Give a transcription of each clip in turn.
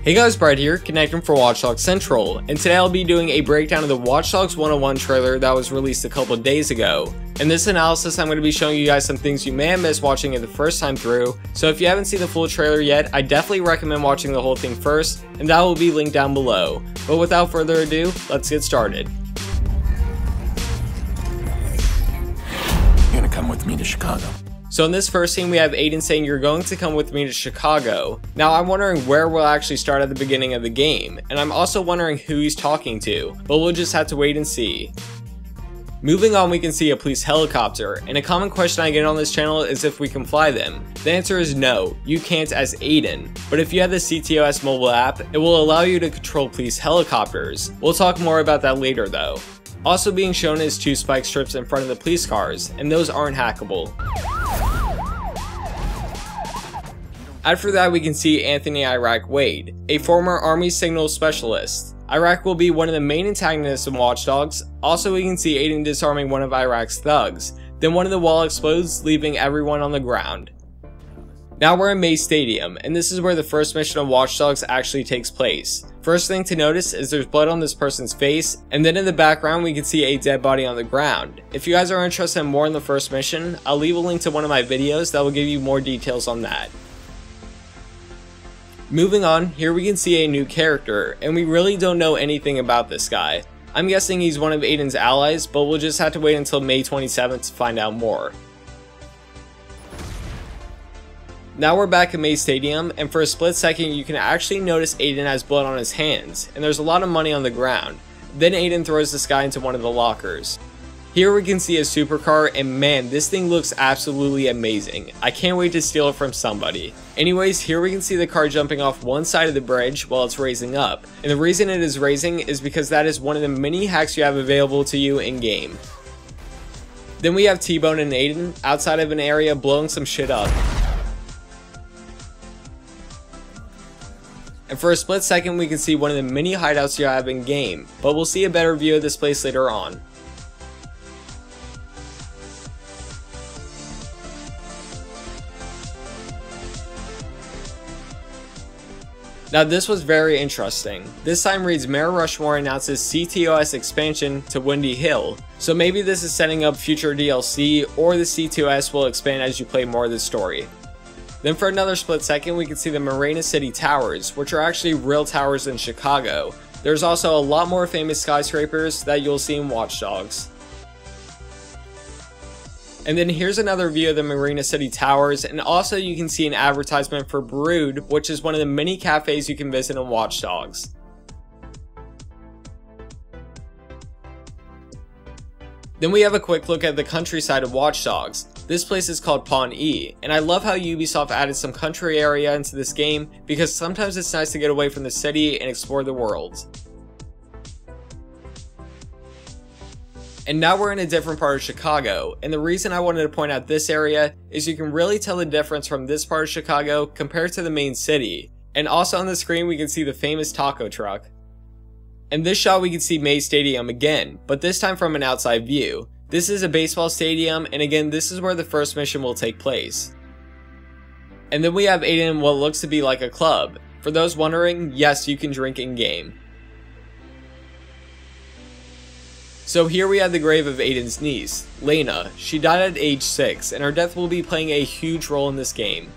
Hey guys, Brad here, connecting for Watch Dogs Central, and today I'll be doing a breakdown of the Watch Dogs 101 trailer that was released a couple of days ago. In this analysis, I'm going to be showing you guys some things you may have missed watching it the first time through, so if you haven't seen the full trailer yet, I definitely recommend watching the whole thing first, and that will be linked down below. But without further ado, let's get started. You're gonna come with me to Chicago. So in this first scene, we have Aiden saying, "You're going to come with me to Chicago." Now I'm wondering where we'll actually start at the beginning of the game, and I'm also wondering who he's talking to, but we'll just have to wait and see. Moving on, we can see a police helicopter, and a common question I get on this channel is if we can fly them. The answer is no, you can't as Aiden, but if you have the CTOS mobile app, it will allow you to control police helicopters. We'll talk more about that later though. Also being shown is 2 spike strips in front of the police cars, and those aren't hackable. After that, we can see Anthony Iraq Wade, a former Army signal specialist. Iraq will be one of the main antagonists in Watch Dogs. Also, we can see Aiden disarming one of Iraq's thugs. Then one of the wall explodes, leaving everyone on the ground. Now we're in May Stadium, and this is where the first mission of Watch Dogs actually takes place. First thing to notice is there's blood on this person's face, and then in the background we can see a dead body on the ground. If you guys are interested in more in the first mission, I'll leave a link to one of my videos that will give you more details on that. Moving on, here we can see a new character, and we really don't know anything about this guy. I'm guessing he's one of Aiden's allies, but we'll just have to wait until May 27th to find out more. Now we're back at May Stadium, and for a split second you can actually notice Aiden has blood on his hands, and there's a lot of money on the ground. Then Aiden throws this guy into one of the lockers. Here we can see a supercar, and man, this thing looks absolutely amazing. I can't wait to steal it from somebody. Anyways, here we can see the car jumping off one side of the bridge while it's raising up. And the reason it is raising is because that is one of the many hacks you have available to you in game. Then we have T-Bone and Aiden outside of an area blowing some shit up. And for a split second we can see one of the many hideouts you have in game, but we'll see a better view of this place later on. Now this was very interesting. This time reads Mayor Rushmore announces CTOS expansion to Windy Hill. So maybe this is setting up future DLC, or the CTOS will expand as you play more of the story. Then for another split second we can see the Marina City Towers, which are actually real towers in Chicago. There's also a lot more famous skyscrapers that you'll see in Watch Dogs. And then here's another view of the Marina City Towers, and also you can see an advertisement for Brood, which is one of the many cafes you can visit in Watch Dogs. Then we have a quick look at the countryside of Watch Dogs. This place is called Pawnee, and I love how Ubisoft added some country area into this game because sometimes it's nice to get away from the city and explore the world. And now we're in a different part of Chicago, and the reason I wanted to point out this area is you can really tell the difference from this part of Chicago compared to the main city. And also on the screen we can see the famous taco truck. In this shot we can see May Stadium again, but this time from an outside view. This is a baseball stadium, and again this is where the first mission will take place. And then we have Aiden in what looks to be like a club. For those wondering, yes, you can drink in game. So here we have the grave of Aiden's niece, Lena. She died at age 6, and her death will be playing a huge role in this game.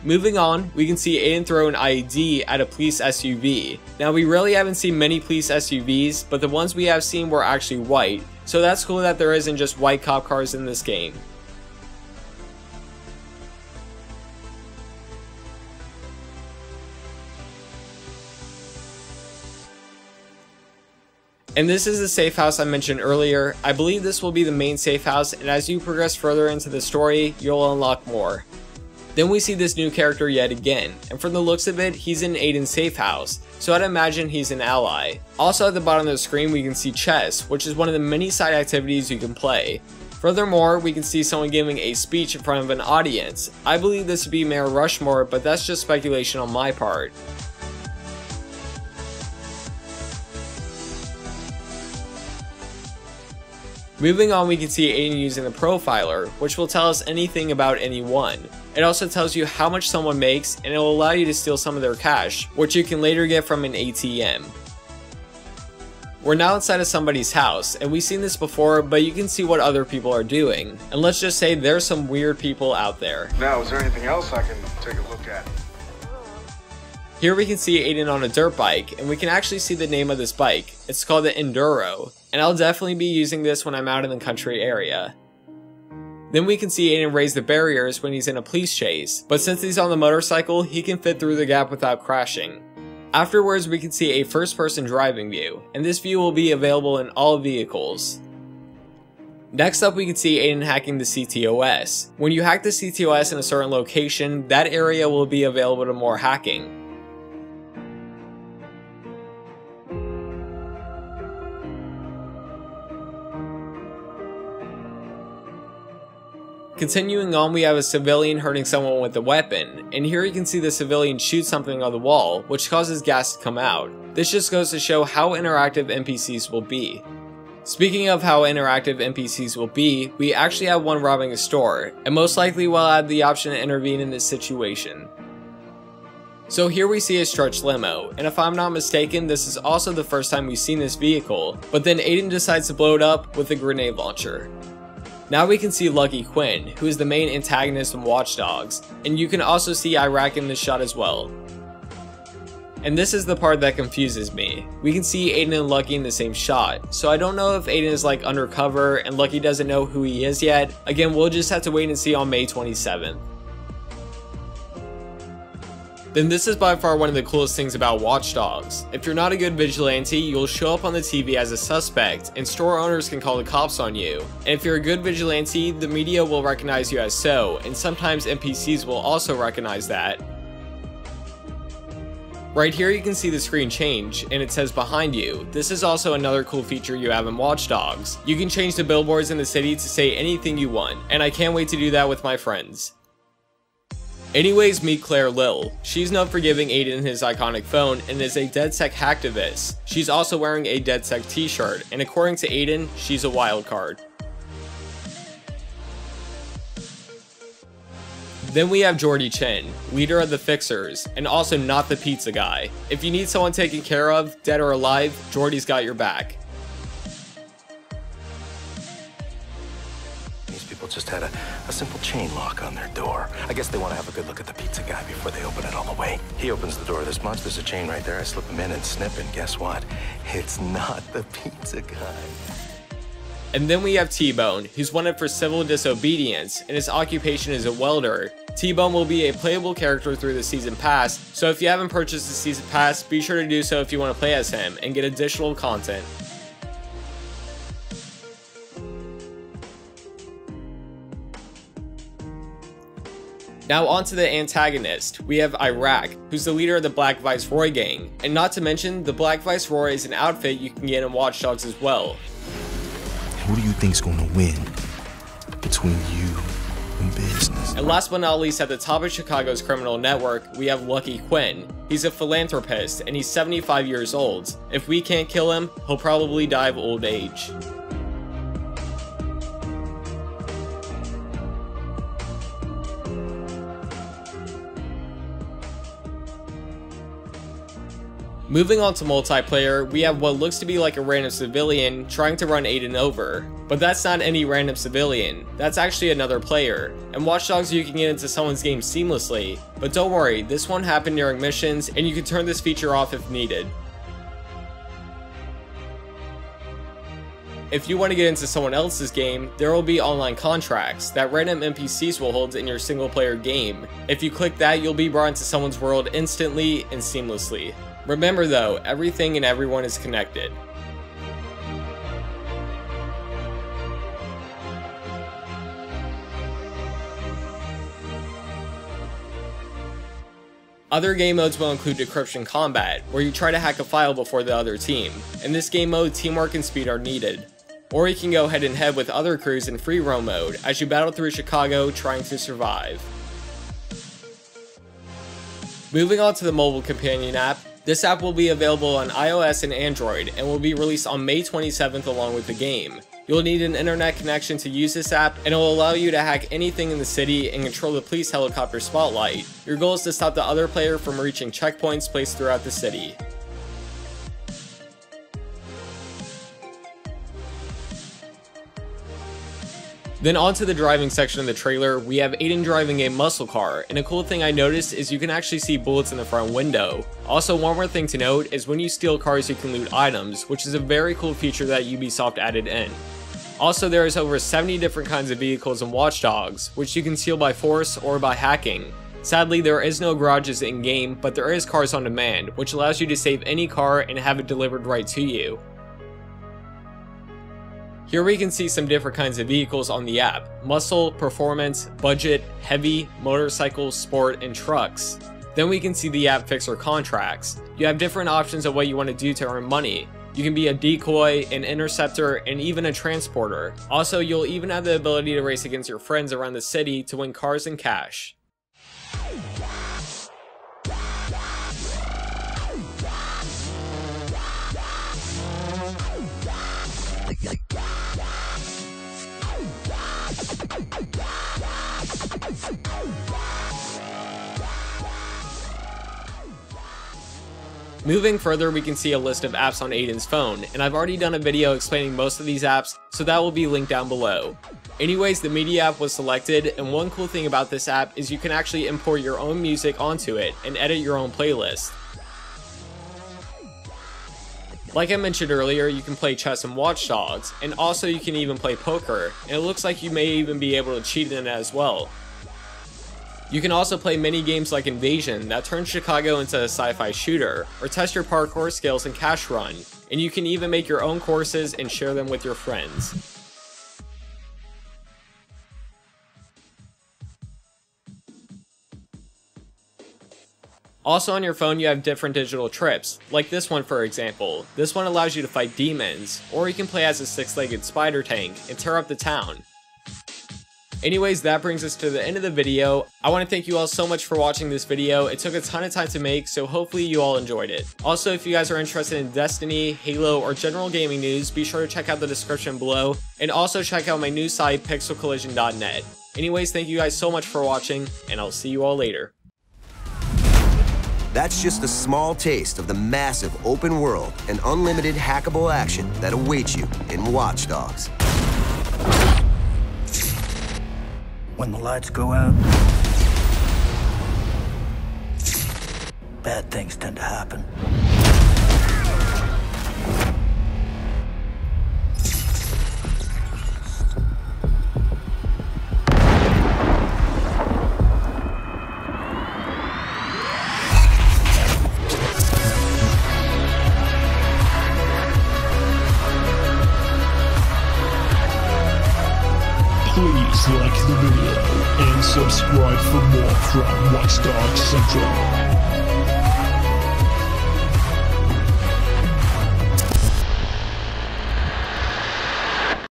Moving on, we can see Aiden throw an IED at a police SUV. Now we really haven't seen many police SUVs, but the ones we have seen were actually white, so that's cool that there isn't just white cop cars in this game. And this is the safe house I mentioned earlier. I believe this will be the main safe house, and as you progress further into the story, you'll unlock more. Then we see this new character yet again, and from the looks of it, he's in Aiden's safe house, so I'd imagine he's an ally. Also at the bottom of the screen we can see chess, which is one of the many side activities you can play. Furthermore, we can see someone giving a speech in front of an audience. I believe this to be Mayor Rushmore, but that's just speculation on my part. Moving on, we can see Aiden using the profiler, which will tell us anything about anyone. It also tells you how much someone makes, and it will allow you to steal some of their cash, which you can later get from an ATM. We're now inside of somebody's house, and we've seen this before, but you can see what other people are doing. And let's just say there's some weird people out there. Now, is there anything else I can take a look at? Here we can see Aiden on a dirt bike, and we can actually see the name of this bike. It's called the Enduro, and I'll definitely be using this when I'm out in the country area. Then we can see Aiden raise the barriers when he's in a police chase, but since he's on the motorcycle, he can fit through the gap without crashing. Afterwards, we can see a first-person driving view, and this view will be available in all vehicles. Next up, we can see Aiden hacking the CTOS. When you hack the CTOS in a certain location, that area will be available to more hacking. Continuing on, we have a civilian hurting someone with a weapon, and here you can see the civilian shoot something on the wall, which causes gas to come out. This just goes to show how interactive NPCs will be. Speaking of how interactive NPCs will be, we actually have one robbing a store, and most likely we'll add the option to intervene in this situation. So here we see a stretch limo, and if I'm not mistaken, this is also the first time we've seen this vehicle, but then Aiden decides to blow it up with a grenade launcher. Now we can see Lucky Quinn, who is the main antagonist in Watch Dogs, and you can also see Iraq in this shot as well. And this is the part that confuses me. We can see Aiden and Lucky in the same shot, so I don't know if Aiden is like undercover and Lucky doesn't know who he is yet. Again, we'll just have to wait and see on May 27th. Then this is by far one of the coolest things about Watch Dogs. If you're not a good vigilante, you'll show up on the TV as a suspect, and store owners can call the cops on you. And if you're a good vigilante, the media will recognize you as so, and sometimes NPCs will also recognize that. Right here you can see the screen change, and it says behind you. This is also another cool feature you have in Watch Dogs. You can change the billboards in the city to say anything you want, and I can't wait to do that with my friends. Anyways, meet Claire Lil. She's known for giving Aiden his iconic phone and is a DedSec hacktivist. She's also wearing a DedSec t-shirt, and according to Aiden, she's a wild card. Then we have Jordy Chin, leader of the Fixers, and also not the pizza guy. If you need someone taken care of, dead or alive, Jordy's got your back. Just had a simple chain lock on their door. I guess they want to have a good look at the pizza guy before they open it all the way. He opens the door this much, there's a chain right there. I slip him in and snip, and guess what? It's not the pizza guy. And then we have T-Bone, who's wanted for civil disobedience, and his occupation is a welder. T-Bone will be a playable character through the Season Pass, so if you haven't purchased the Season Pass, be sure to do so if you want to play as him and get additional content. Now onto the antagonist, we have Iraq, who's the leader of the Black Viceroy gang, and not to mention, the Black Viceroy is an outfit you can get in Watch Dogs as well. Who do you think's gonna win between you and business? And last but not least, at the top of Chicago's criminal network, we have Lucky Quinn. He's a philanthropist, and he's 75 years old. If we can't kill him, he'll probably die of old age. Moving on to multiplayer, we have what looks to be like a random civilian trying to run Aiden over. But that's not any random civilian, that's actually another player. In Watch Dogs you can get into someone's game seamlessly, but don't worry, this won't happen during missions and you can turn this feature off if needed. If you want to get into someone else's game, there will be online contracts that random NPCs will hold in your single player game. If you click that, you'll be brought into someone's world instantly and seamlessly. Remember though, everything and everyone is connected. Other game modes will include Decryption Combat, where you try to hack a file before the other team. In this game mode, teamwork and speed are needed. Or you can go head and head with other crews in free roam mode, as you battle through Chicago trying to survive. Moving on to the mobile companion app, this app will be available on iOS and Android and will be released on May 27th along with the game. You'll need an internet connection to use this app, and it will allow you to hack anything in the city and control the police helicopter spotlight. Your goal is to stop the other player from reaching checkpoints placed throughout the city. Then onto the driving section of the trailer, we have Aiden driving a muscle car, and a cool thing I noticed is you can actually see bullets in the front window. Also, one more thing to note is when you steal cars you can loot items, which is a very cool feature that Ubisoft added in. Also, there is over 70 different kinds of vehicles in Watch Dogs, which you can steal by force or by hacking. Sadly, there is no garages in game, but there is cars on demand, which allows you to save any car and have it delivered right to you. Here we can see some different kinds of vehicles on the app: muscle, performance, budget, heavy, motorcycle, sport, and trucks. Then we can see the app fixer contracts. You have different options of what you want to do to earn money. You can be a decoy, an interceptor, and even a transporter. Also, you'll even have the ability to race against your friends around the city to win cars and cash. Moving further, we can see a list of apps on Aiden's phone, and I've already done a video explaining most of these apps, so that will be linked down below. Anyways, the media app was selected, and one cool thing about this app is you can actually import your own music onto it and edit your own playlist. Like I mentioned earlier, you can play chess in Watch Dogs, and also you can even play poker, and it looks like you may even be able to cheat in it as well. You can also play mini games like Invasion that turns Chicago into a sci-fi shooter, or test your parkour skills in Cash Run, and you can even make your own courses and share them with your friends. Also on your phone you have different digital trips, like this one for example. This one allows you to fight demons, or you can play as a six-legged spider tank and tear up the town. Anyways, that brings us to the end of the video. I want to thank you all so much for watching this video. It took a ton of time to make, so hopefully you all enjoyed it. Also, if you guys are interested in Destiny, Halo, or general gaming news, be sure to check out the description below, and also check out my new site, pixelcollision.net. Anyways, thank you guys so much for watching, and I'll see you all later. That's just a small taste of the massive open world and unlimited hackable action that awaits you in Watch Dogs. When the lights go out, bad things tend to happen. Please like the video and subscribe for more from Watch Dogs Central.